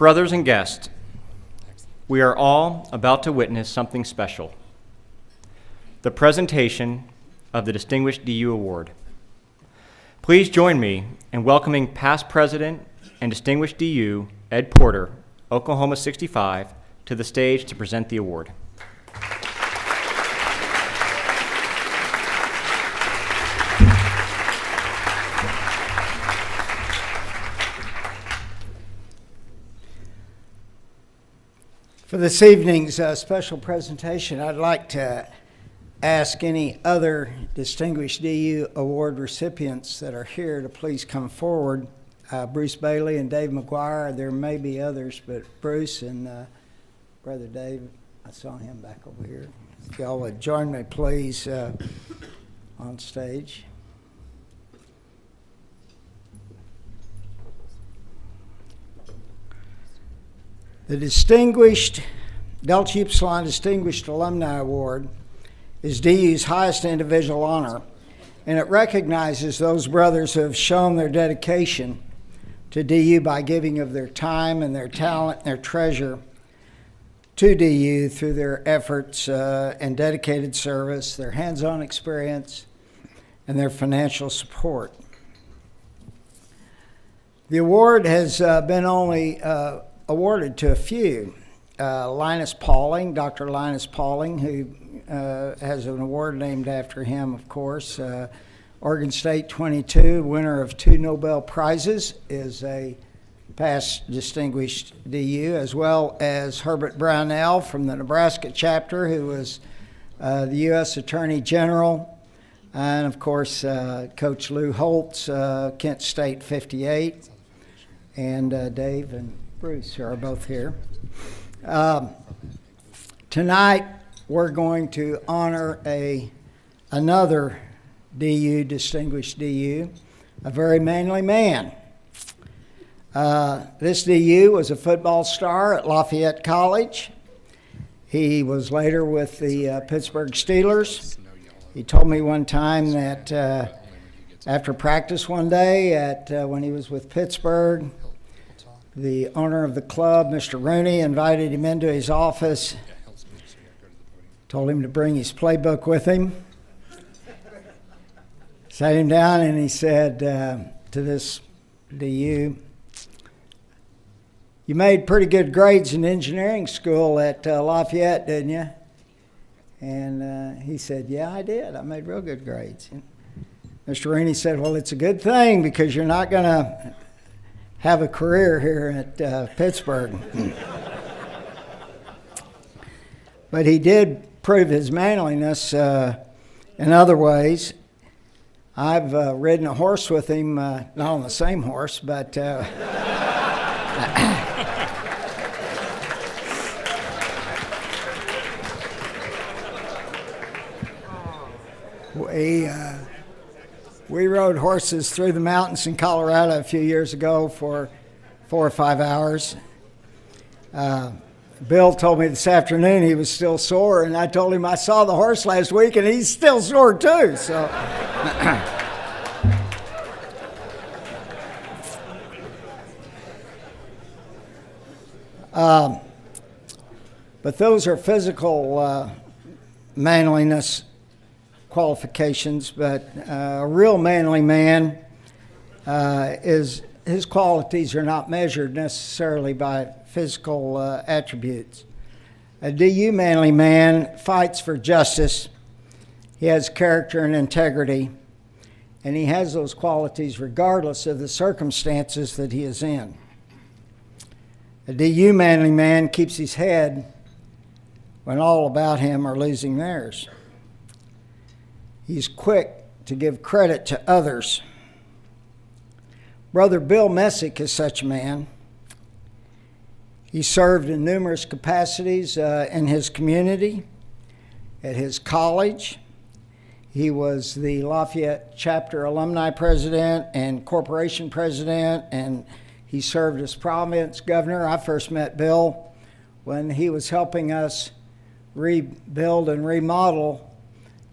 Brothers and guests, we are all about to witness something special, the presentation of the Distinguished DU Award. Please join me in welcoming past President and Distinguished DU Ed Porter, Oklahoma 65, to the stage to present the award. For this evening's special presentation, I'd like to ask any other Distinguished DU Award recipients that are here to please come forward. Bruce Bailey and Dave McGuire, there may be others, but Bruce and Brother Dave, I saw him back over here. If y'all would join me, please, on stage. The Delta Upsilon Distinguished Alumni Award is DU's highest individual honor, and it recognizes those brothers who have shown their dedication to DU by giving of their time and their talent and their treasure to DU through their efforts and dedicated service, their hands-on experience, and their financial support. The award has been only awarded to a few. Linus Pauling, Dr. Linus Pauling, who has an award named after him, of course. Oregon State 22, winner of 2 Nobel Prizes, is a past distinguished DU, as well as Herbert Brownell from the Nebraska chapter, who was the U.S. Attorney General, and of course Coach Lou Holtz, Kent State 58, and Dave and Bruce, who are both here. Tonight we're going to honor another DU, distinguished DU, a very manly man. This DU was a football star at Lafayette College. He was later with the Pittsburgh Steelers. He told me one time that after practice one day when he was with Pittsburgh, the owner of the club, Mr. Rooney, invited him into his office, told him to bring his playbook with him, sat him down, and he said to this DU, "You made pretty good grades in engineering school at Lafayette, didn't you?" And he said, "Yeah, I did. I made real good grades." And Mr. Rooney said, "Well, it's a good thing because you're not going to have a career here at Pittsburgh." But he did prove his manliness in other ways. I've ridden a horse with him, not on the same horse, but we rode horses through the mountains in Colorado a few years ago for 4 or 5 hours. Bill told me this afternoon he was still sore, and I told him I saw the horse last week, and he's still sore too. So, but those are physical manliness qualifications, but a real manly man his qualities are not measured necessarily by physical attributes. A DU manly man fights for justice. He has character and integrity, and he has those qualities regardless of the circumstances that he is in. A DU manly man keeps his head when all about him are losing theirs. He's quick to give credit to others. Brother Bill Messick is such a man. He served in numerous capacities in his community, at his college. He was the Lafayette chapter alumni president and corporation president, and he served as province governor. I first met Bill when he was helping us rebuild and remodel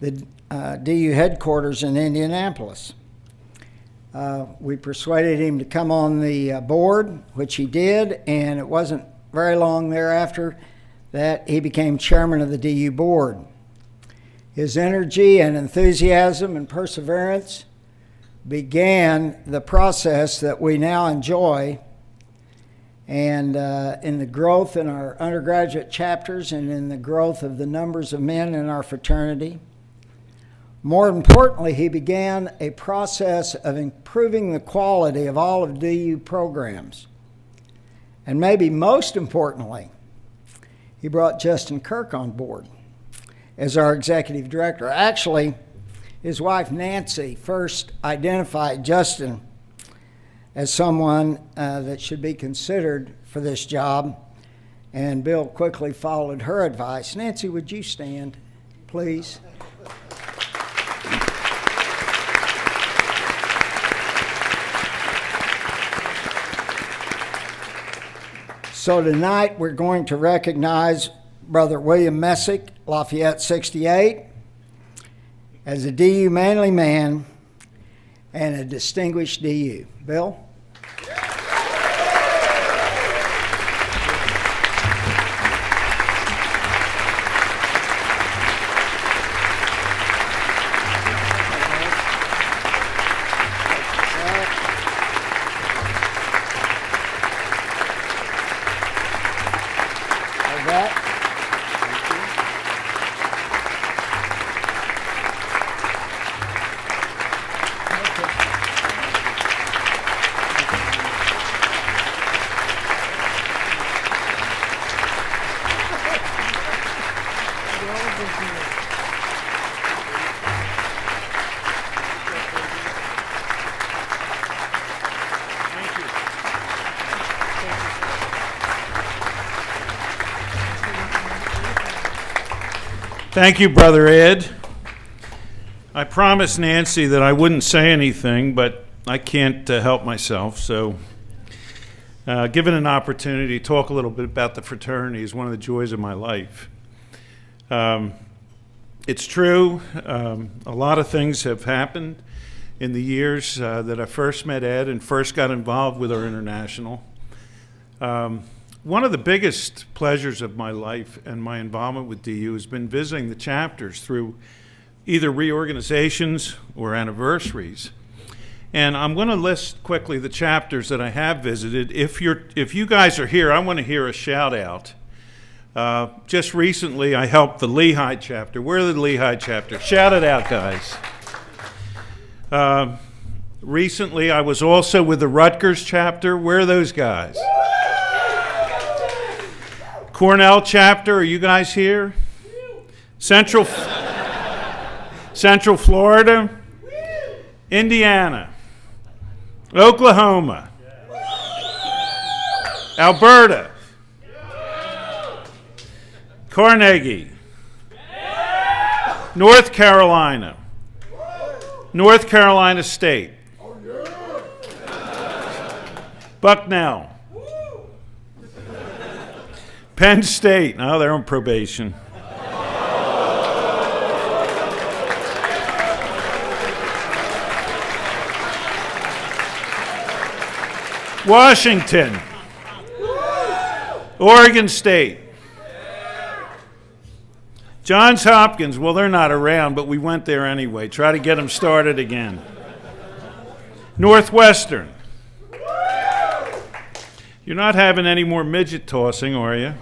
the DU headquarters in Indianapolis. We persuaded him to come on the board, which he did, and it wasn't very long thereafter that he became chairman of the DU board. His energy and enthusiasm and perseverance began the process that we now enjoy, and in the growth in our undergraduate chapters and in the growth of the numbers of men in our fraternity. More importantly, he began a process of improving the quality of all of DU programs. And maybe most importantly, he brought Justin Kirk on board as our executive director. Actually, his wife Nancy first identified Justin as someone that should be considered for this job, and Bill quickly followed her advice. Nancy, would you stand, please? So tonight we're going to recognize Brother William Messick, Lafayette 68, as a DU manly man and a distinguished DU. Bill? Thank you, Brother Ed. I promised Nancy that I wouldn't say anything, but I can't help myself. So given an opportunity to talk a little bit about the fraternity is one of the joys of my life. It's true, a lot of things have happened in the years that I first met Ed and first got involved with our international. One of the biggest pleasures of my life and my involvement with DU has been visiting the chapters through either reorganizations or anniversaries. And I'm going to list quickly the chapters that I have visited. If you guys are here, I want to hear a shout out. Just recently, I helped the Lehigh chapter. Where are the Lehigh chapter? Shout it out, guys. Recently, I was also with the Rutgers chapter. Where are those guys? Cornell chapter, are you guys here? Central Florida, Indiana, Oklahoma, Alberta, Carnegie, North Carolina, North Carolina State, Bucknell, Penn State. Oh, they're on probation. Washington. Oregon State. Johns Hopkins. Well, they're not around, but we went there anyway. Try to get them started again. Northwestern. You're not having any more midget tossing, are you?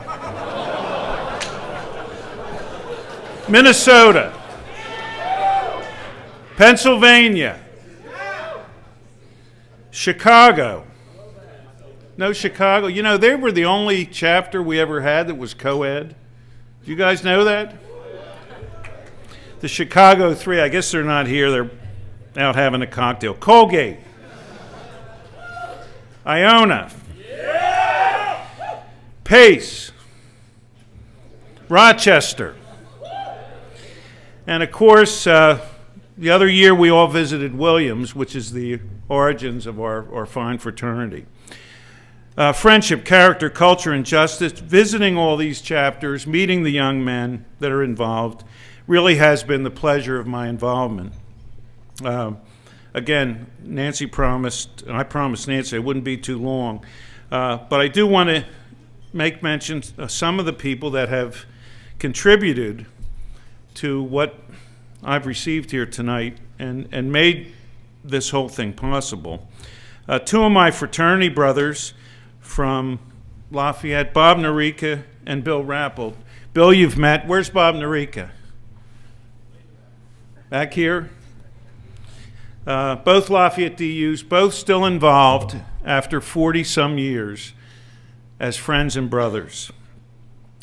Minnesota. Pennsylvania. Chicago. No, Chicago. You know, they were the only chapter we ever had that was co-ed. Do you guys know that? The Chicago Three. I guess they're not here. They're out having a cocktail. Colgate. Iona. Pace, Rochester, and of course, the other year we all visited Williams, which is the origins of our fine fraternity. Friendship, character, culture, and justice, visiting all these chapters, meeting the young men that are involved, really has been the pleasure of my involvement. again, Nancy promised, and I promised Nancy it wouldn't be too long. But I do want to make mention of some of the people that have contributed to what I've received here tonight and made this whole thing possible. Two of my fraternity brothers from Lafayette, Bob Narica and Bill Rappold. Bill, you've met. Where's Bob Narica? Back here? Both Lafayette DUs, both still involved after 40-some years as friends and brothers.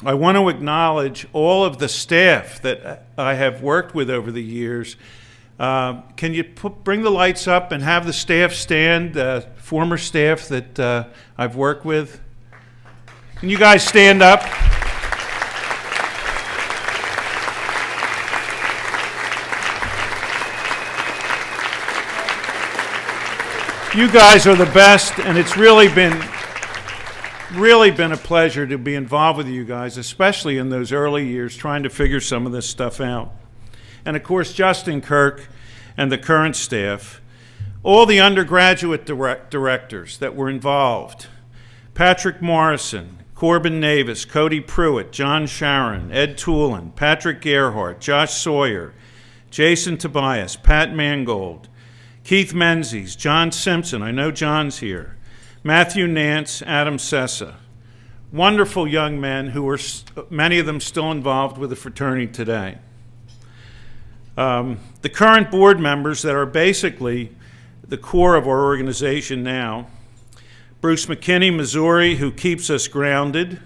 I want to acknowledge all of the staff that I have worked with over the years. Can you bring the lights up and have the staff stand, former staff that I've worked with? Can you guys stand up? You guys are the best, and it's really been a pleasure to be involved with you guys, especially in those early years, trying to figure some of this stuff out. And of course, Justin Kirk and the current staff, all the undergraduate directors that were involved, Patrick Morrison, Corbin Navis, Cody Pruitt, John Sharon, Ed Toolin, Patrick Gerhardt, Josh Sawyer, Jason Tobias, Pat Mangold, Keith Menzies, John Simpson, I know John's here, Matthew Nance, Adam Sessa. Wonderful young men who are, many of them still involved with the fraternity today. The current board members that are basically the core of our organization now, Bruce McKinney, Missouri, who keeps us grounded,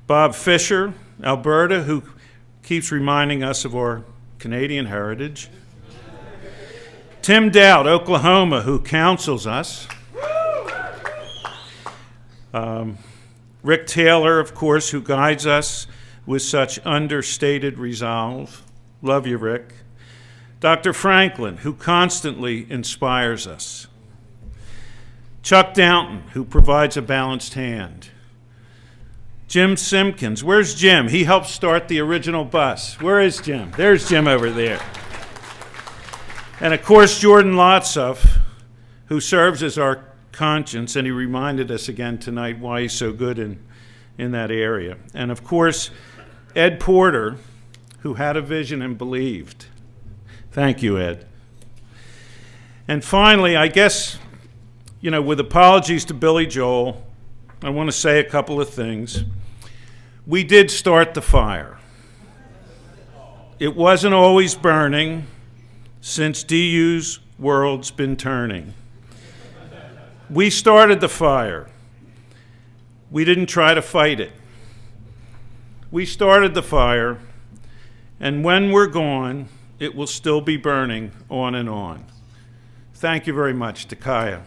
Bob Fisher, Alberta, who keeps reminding us of our Canadian heritage, Tim Dowd, Oklahoma, who counsels us, Rick Taylor, of course, who guides us with such understated resolve. Love you, Rick. Dr. Franklin, who constantly inspires us. Chuck Downton, who provides a balanced hand. Jim Simpkins. Where's Jim? He helped start the original bus. Where is Jim? There's Jim over there. And of course, Jordan Lotsoff, who serves as our conscience, and he reminded us again tonight why he's so good in that area. And of course, Ed Porter, who had a vision and believed. Thank you, Ed. And finally, I guess, with apologies to Billy Joel, I want to say a couple of things. We did start the fire. It wasn't always burning since DU's world's been turning. We started the fire. We didn't try to fight it. We started the fire, and when we're gone, it will still be burning on and on. Thank you very much, Takaya.